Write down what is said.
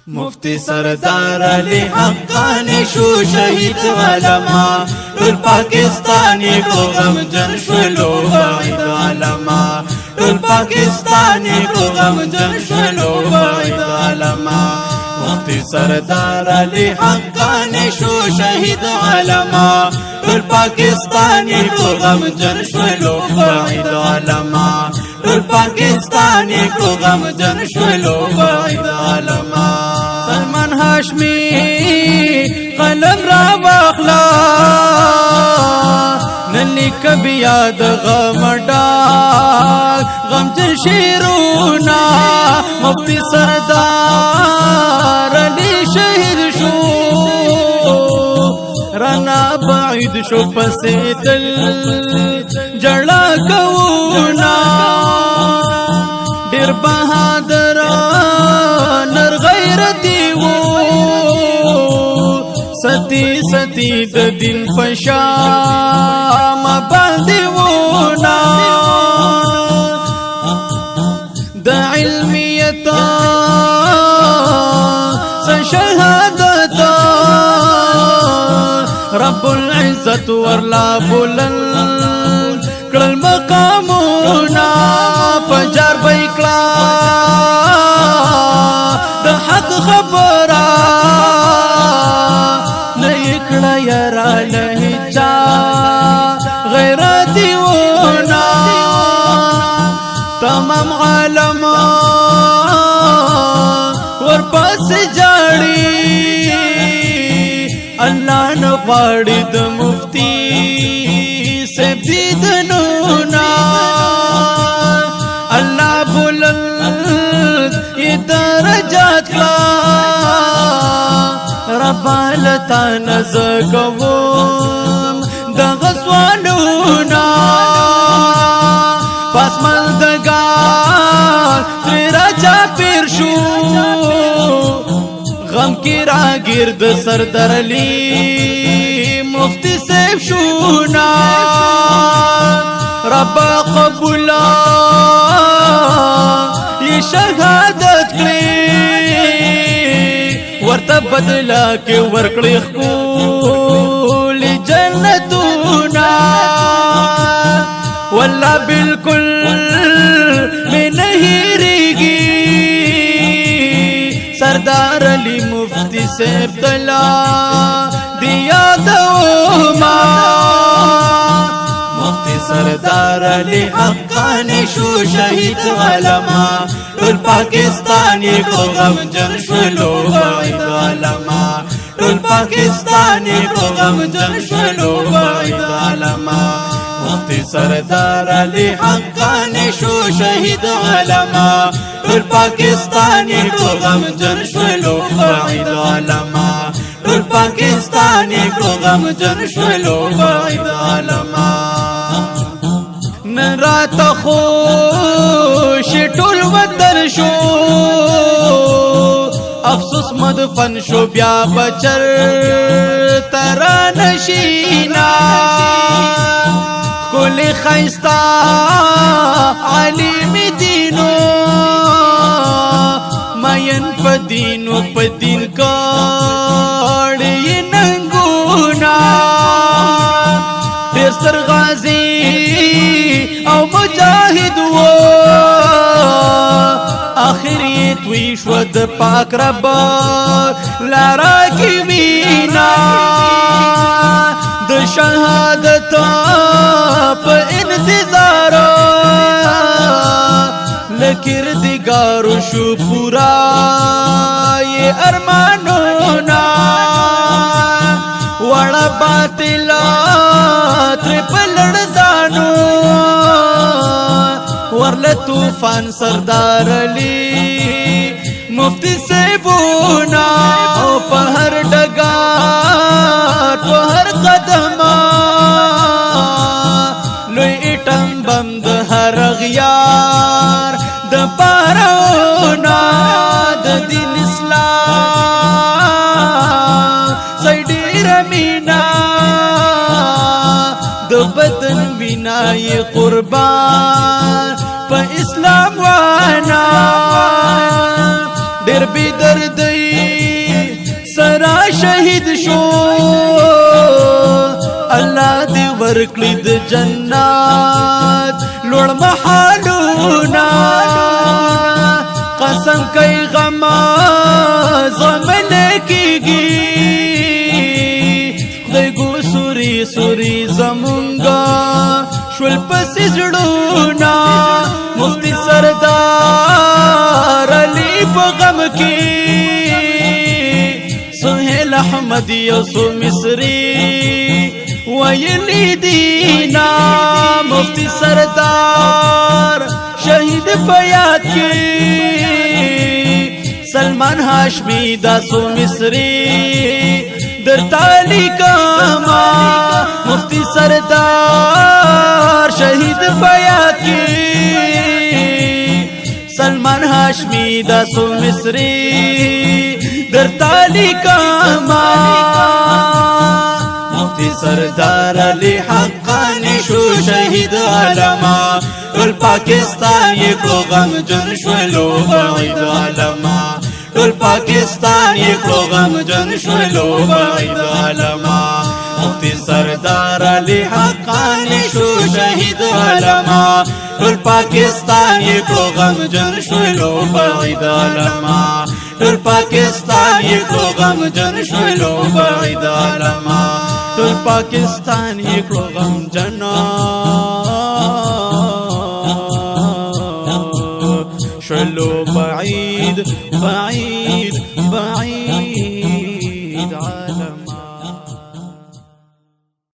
مفتی سردار علی حقانی شو شهید علما ټول پاکستانی کو غمجن شولو بعید علما ټول پاکستانی کو غمجن شولو بعید علما مفتی سردار علی حقانی شو شهید علما ټول پاکستانی کو غمجن شولو بعید علما ټول پاکستانی کو غمجن شولو بعید علما سلمان هاشمی قلم را واخلا نلیک بیا د غم ډاک غمجن شیرونا مفتی سردار علی شهید شو رانا بعید شو پسې دل جړا کونا ډیر بہادر نر غیرتی وو ستی ستی د دین پشام باندې ونا د علمیت شهادت رب العزت ورلا بلند کړل مقامنا پجار بیکلا د حق خبره نکړه یرا لهجا غیرت ونا تمام عالم ورپس جاړي الله نه غواړي د مفتی سب دیدنونا الله بلند درجات کلا رب لتا نزګوم د غسوالونا پس مندگار تیرا چا پیر شو غم کی را گرد سردر علی مفتی سیف شونا رب قبولا یہ شهادت کړي ورته بدلا کې ورکړي خپل جنتونا والله بالکل میں نہیں ریگی سردار علی مفتی سے ابتلا دیا دوما مفتی سردار علی حقانی شو شهید علما ټول پاکستانی کو غمجن شولو بعید علما ټول پاکستانی کو غمجن شولو بعید علما مفتی سردار علی حقانی شو شهید علما ټول پاکستانی کو غمجن شولو بعید علما ټول پاکستانی کو غمجن شولو بعید علما نرات خوش ټول وطن شو افسوس مدفن شو بیا بچر ترا نشینا کل خیستا علیم دینو مین پا دینو پا دین کاڑی ننگونا دیستر غازی او مجاہد و آخریت ویشود پاک رب لارا کی مینا د شهادت په انتظار لکردگار شو پورا یہ ارمانونا وڑا باطلات پلڑ زانو ورل طوفان سردار علی مفتی سے بونا او پہر ڈگار پہر قدم لوی اٹم بم د هر غیار د پارونا د دین اسلام سیدی رمینا د بدن وینا قربان په اسلام وانا ډېر بی دردی شهید شو الله دې ورکړي د جنت لوړ محلونه قسم کوي غما زمن کېږي خدای ګو سوري سوري زمونږه شول پسې زړونه مفتی سردار علی په غم کې سهیل احمد یوسف مصری ویلی دینا مفتی سردار شهید پیاد کی سلمان هاشمی داسو مصری در تالی کما مفتی سردار شهید پیاد کی سلمان هاشمی داسو مصری در تالی کما مفتی سردار علی حقانی شو شهید علما ټول پاکستان یې کړو غمجن شولو بعید علما ټول پاکستان یې کړو غمجن شولو بعید علما مفتی سردار علی حقانی شو شهید علما ټول پاکستان یې کړو غمجن شولو بعید علما ټول پاکستان یې کړو غمجن شولو بعید علما ټول پاکستان یې کړو غمجن